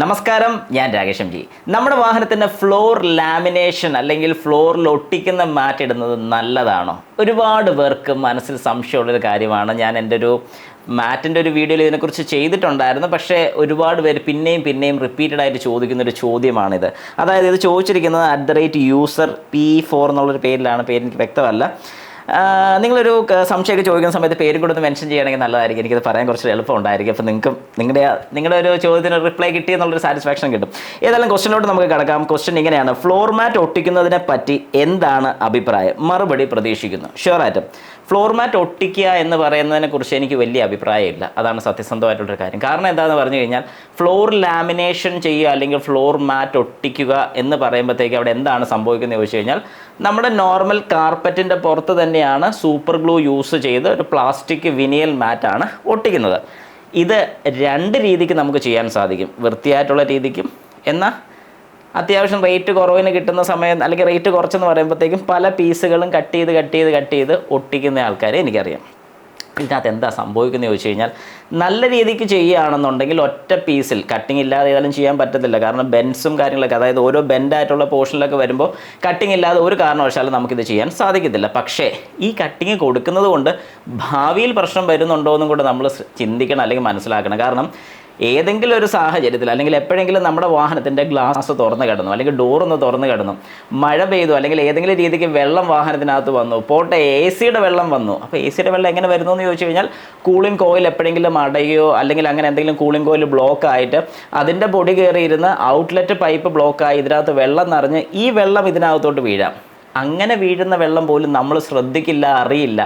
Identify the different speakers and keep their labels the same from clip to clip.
Speaker 1: നമസ്കാരം, ഞാൻ Rakesh M G. നമ്മുടെ വാഹനത്തിൻ്റെ ഫ്ലോർ ലാമിനേഷൻ അല്ലെങ്കിൽ ഫ്ലോറിൽ ഒട്ടിക്കുന്ന മാറ്റ് ഇടുന്നത് നല്ലതാണോ? ഒരുപാട് പേർക്ക് മനസ്സിൽ സംശയമുള്ളൊരു കാര്യമാണ്. ഞാൻ എൻ്റെ ഒരു മാറ്റിൻ്റെ ഒരു വീഡിയോയിൽ ഇതിനെക്കുറിച്ച് ചെയ്തിട്ടുണ്ടായിരുന്നു. പക്ഷേ ഒരുപാട് പേര് പിന്നെയും റിപ്പീറ്റഡ് ആയിട്ട് ചോദിക്കുന്നൊരു ചോദ്യമാണിത്. അതായത് ഇത് ചോദിച്ചിരിക്കുന്നത് @user_p4 എന്നുള്ളൊരു പേരിലാണ്. പേര് എനിക്ക് വ്യക്തമല്ല. നിങ്ങളൊരു സംശയമൊക്കെ ചോദിക്കുന്ന സമയത്ത് പേരും കൂടെ ഒന്ന് മെൻഷൻ ചെയ്യുകയാണെങ്കിൽ നല്ലതായിരിക്കും. എനിക്കത് പറയാൻ കുറച്ച് എളുപ്പമുണ്ടായിരിക്കും. അപ്പോൾ നിങ്ങളുടെ ഒരു ചോദ്യത്തിന് റിപ്ലൈ കിട്ടി എന്നുള്ളൊരു സാറ്റിസ്ഫാക്ഷൻ കിട്ടും. ഏതായാലും ക്വസ്റ്റ്യനിലോട്ട് നമുക്ക് കിടക്കാം. ക്വസ്റ്റ്യൻ ഇങ്ങനെയാണ്: ഫ്ലോർ മാറ്റ് ഒട്ടിക്കുന്നതിനെ പറ്റി എന്താണ് അഭിപ്രായം? മറുപടി പ്രതീക്ഷിക്കുന്നു. ഷുവറായിട്ടും ഫ്ലോർ മാറ്റ് ഒട്ടിക്കുക എന്ന് പറയുന്നതിനെക്കുറിച്ച് എനിക്ക് വലിയ അഭിപ്രായമില്ല. അതാണ് സത്യസന്ധമായിട്ടുള്ളൊരു കാര്യം. കാരണം എന്താണെന്ന് പറഞ്ഞു കഴിഞ്ഞാൽ, ഫ്ലോർ ലാമിനേഷൻ ചെയ്യുക അല്ലെങ്കിൽ ഫ്ലോർ മാറ്റ് ഒട്ടിക്കുക എന്ന് പറയുമ്പോഴത്തേക്ക് അവിടെ എന്താണ് സംഭവിക്കുന്നത് ചോദിച്ചു കഴിഞ്ഞാൽ, നമ്മുടെ നോർമൽ കാർപ്പറ്റിൻ്റെ പുറത്ത് തന്നെയാണ് സൂപ്പർ ഗ്ലൂ യൂസ് ചെയ്ത് ഒരു പ്ലാസ്റ്റിക് വിനിയൽ മാറ്റാണ് ഒട്ടിക്കുന്നത്. ഇത് രണ്ട് രീതിക്ക് നമുക്ക് ചെയ്യാൻ സാധിക്കും. വൃത്തിയായിട്ടുള്ള രീതിക്കും, എന്നാൽ അത്യാവശ്യം റേറ്റ് കുറവിന് കിട്ടുന്ന സമയം അല്ലെങ്കിൽ റേറ്റ് കുറച്ചെന്ന് പറയുമ്പോഴത്തേക്കും പല പീസുകളും കട്ട് ചെയ്ത് ഒട്ടിക്കുന്ന ആൾക്കാരെ എനിക്കറിയാം. ഇതിനകത്ത് എന്താ സംഭവിക്കുന്നത് ചോദിച്ചു കഴിഞ്ഞാൽ, നല്ല രീതിക്ക് ചെയ്യുകയാണെന്നുണ്ടെങ്കിൽ ഒറ്റ പീസിൽ കട്ടിങ് ഇല്ലാതെ ഏതായാലും ചെയ്യാൻ പറ്റത്തില്ല. കാരണം ബെൻസും കാര്യങ്ങളൊക്കെ, അതായത് ഓരോ ബെൻഡായിട്ടുള്ള പോർഷനിലൊക്കെ വരുമ്പോൾ കട്ടിങ് ഇല്ലാതെ ഒരു കാരണവശാലും നമുക്കിത് ചെയ്യാൻ സാധിക്കത്തില്ല. പക്ഷേ ഈ കട്ടിങ് കൊടുക്കുന്നത് കൊണ്ട് ഭാവിയിൽ പ്രശ്നം വരുന്നുണ്ടോ എന്നും കൂടെ നമ്മൾ ചിന്തിക്കണം അല്ലെങ്കിൽ മനസ്സിലാക്കണം. കാരണം ഏതെങ്കിലും ഒരു സാഹചര്യത്തിൽ അല്ലെങ്കിൽ എപ്പോഴെങ്കിലും നമ്മുടെ വാഹനത്തിൻ്റെ ഗ്ലാസ് തുറന്ന് കിടന്നു, അല്ലെങ്കിൽ ഡോറൊന്ന് തുറന്ന് കിടന്നു, മഴ പെയ്തു, അല്ലെങ്കിൽ ഏതെങ്കിലും രീതിക്ക് വെള്ളം വാഹനത്തിനകത്ത് വന്നു, പോട്ടെ AC-യുടെ വെള്ളം വന്നു. അപ്പോൾ AC-യുടെ വെള്ളം എങ്ങനെ വരുന്നു എന്ന് ചോദിച്ചു കഴിഞ്ഞാൽ, കൂളിംഗ് കോയിൽ എപ്പോഴെങ്കിലും അടയോ അല്ലെങ്കിൽ അങ്ങനെ എന്തെങ്കിലും കൂളിംഗ് കോയിൽ ബ്ലോക്ക് ആയിട്ട് അതിൻ്റെ പൊടി കയറിയിരുന്ന് ഔട്ട്ലെറ്റ് പൈപ്പ് ബ്ലോക്കായി ഇതിനകത്ത് വെള്ളം നിറഞ്ഞ് ഈ വെള്ളം ഇതിനകത്തോട്ട് വീഴാം. അങ്ങനെ വീഴുന്ന വെള്ളം പോലും നമ്മൾ ശ്രദ്ധിക്കില്ല, അറിയില്ല.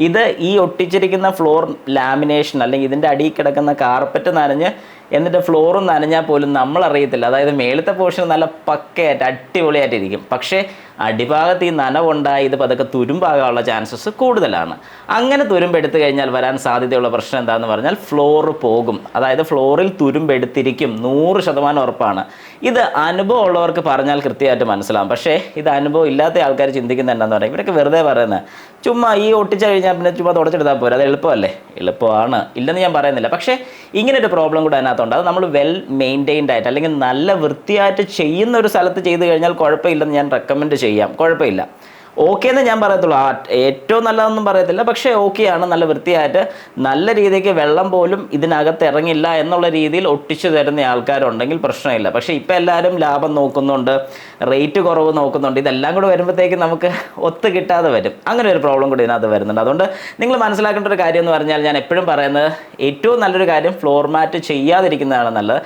Speaker 1: ഇത് ഈ ഒട്ടിച്ചിരിക്കുന്ന ഫ്ലോർ ലാമിനേഷൻ അല്ലെങ്കിൽ ഇതിൻ്റെ അടിയിൽ കിടക്കുന്ന കാർപ്പറ്റ് നനഞ്ഞ് എന്നിട്ട് ഫ്ലോറും നനഞ്ഞാൽ പോലും നമ്മൾ അറിയത്തില്ല. അതായത് മേളത്തെ പോർഷൻ നല്ല പക്കയായിട്ട് അടിപൊളിയായിട്ടിരിക്കും. പക്ഷേ അടിഭാഗത്ത് ഈ നനവുണ്ടായി ഇത് പതുക്കെ തുരുമ്പാകാനുള്ള ചാൻസസ് കൂടുതലാണ്. അങ്ങനെ തുരുമ്പെടുത്തു കഴിഞ്ഞാൽ വരാൻ സാധ്യതയുള്ള പ്രശ്നം എന്താണെന്ന് പറഞ്ഞാൽ, ഫ്ലോർ പോകും. അതായത് ഫ്ലോറിൽ തുരുമ്പെടുത്തിരിക്കും, 100% ഉറപ്പാണ്. ഇത് അനുഭവം ഉള്ളവർക്ക് പറഞ്ഞാൽ കൃത്യമായിട്ട് മനസ്സിലാവും. പക്ഷേ ഇത് അനുഭവം ഇല്ലാത്ത ആൾക്കാർ ചിന്തിക്കുന്നത് എന്താണെന്ന് പറയുക, ഇവരൊക്കെ വെറുതെ പറയുന്നത്, ചുമ്മാ ഈ ഒട്ടിച്ച് കഴിഞ്ഞാൽ പിന്നെ ചുമ്മാ തുടച്ചെടുത്താൽ പോരാ, അത് എളുപ്പമല്ലേ? എളുപ്പമാണ്, ഇല്ലെന്ന് ഞാൻ പറയുന്നില്ല. പക്ഷേ ഇങ്ങനൊരു പ്രോബ്ലം കൂടെ അതിനകത്തുണ്ട്. അത് നമ്മൾ വെൽ മെയിൻറ്റെയിൻഡ് ആയിട്ട് അല്ലെങ്കിൽ നല്ല വൃത്തിയായിട്ട് ചെയ്യുന്ന ഒരു സ്ഥലത്ത് ചെയ്ത് കഴിഞ്ഞാൽ കുഴപ്പമില്ലെന്ന് ഞാൻ റെക്കമെൻഡ് ചെയ്യാം. കുഴപ്പമില്ല, ഓക്കെ എന്ന് ഞാൻ പറയത്തുള്ളൂ. ഏറ്റവും നല്ലതൊന്നും പറയത്തില്ല, പക്ഷേ ഓക്കെയാണ്. നല്ല വൃത്തിയായിട്ട് നല്ല രീതിക്ക് വെള്ളം പോലും ഇതിനകത്ത് ഇറങ്ങില്ല എന്നുള്ള രീതിയിൽ ഒട്ടിച്ചു തരുന്ന ആൾക്കാരുണ്ടെങ്കിൽ പ്രശ്നമില്ല. പക്ഷേ ഇപ്പോൾ എല്ലാവരും ലാഭം നോക്കുന്നുണ്ട്, റേറ്റ് കുറവ് നോക്കുന്നുണ്ട്. ഇതെല്ലാം കൂടെ വരുമ്പോഴത്തേക്ക് നമുക്ക് ഒത്തു കിട്ടാതെ വരും. അങ്ങനെ ഒരു പ്രോബ്ലം കൂടി ഇതിനകത്ത് വരുന്നുണ്ട്. അതുകൊണ്ട് നിങ്ങൾ മനസ്സിലാക്കേണ്ട ഒരു കാര്യം എന്ന് പറഞ്ഞാൽ, ഞാൻ എപ്പോഴും പറയുന്നത്, ഏറ്റവും നല്ലൊരു കാര്യം ഫ്ലോർ മാറ്റ് ചെയ്യാതിരിക്കുന്നതാണ് നല്ലത്.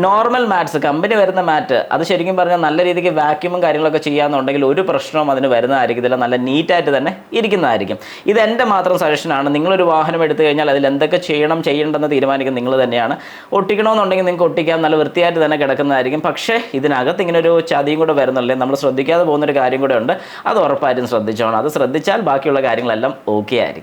Speaker 1: നോർമൽ മാറ്റ്സ്, കമ്പനി വരുന്ന മാറ്റ്, അത് ശരിക്കും പറഞ്ഞാൽ നല്ല രീതിക്ക് വാക്യൂമും കാര്യങ്ങളൊക്കെ ചെയ്യാമെന്നുണ്ടെങ്കിൽ ഒരു പ്രശ്നവും അതിന് വരുന്നതായിരിക്കത്തില്ല. നല്ല നീറ്റായിട്ട് തന്നെ ഇരിക്കുന്നതായിരിക്കും. ഇത് എൻ്റെ മാത്രം സജഷനാണ്. നിങ്ങളൊരു വാഹനം എടുത്തു കഴിഞ്ഞാൽ അതിൽ എന്തൊക്കെ ചെയ്യേണ്ടെന്ന് തീരുമാനിക്കുന്നത് നിങ്ങൾ തന്നെയാണ്. ഒട്ടിക്കണമെന്നുണ്ടെങ്കിൽ നിങ്ങൾക്ക് ഒട്ടിക്കാം, നല്ല വൃത്തിയായിട്ട് തന്നെ കിടക്കുന്നതായിരിക്കും. പക്ഷേ ഇതിനകത്ത് ഇങ്ങനെ ഒരു ചതിയും കൂടെ വരുന്നുള്ളൂ, നമ്മൾ ശ്രദ്ധിക്കാതെ പോകുന്നൊരു കാര്യം കൂടെ ഉണ്ട്. അത് ഉറപ്പായിട്ടും ശ്രദ്ധിച്ചോണം. അത് ശ്രദ്ധിച്ചാൽ ബാക്കിയുള്ള കാര്യങ്ങളെല്ലാം ഓക്കെ ആയിരിക്കും.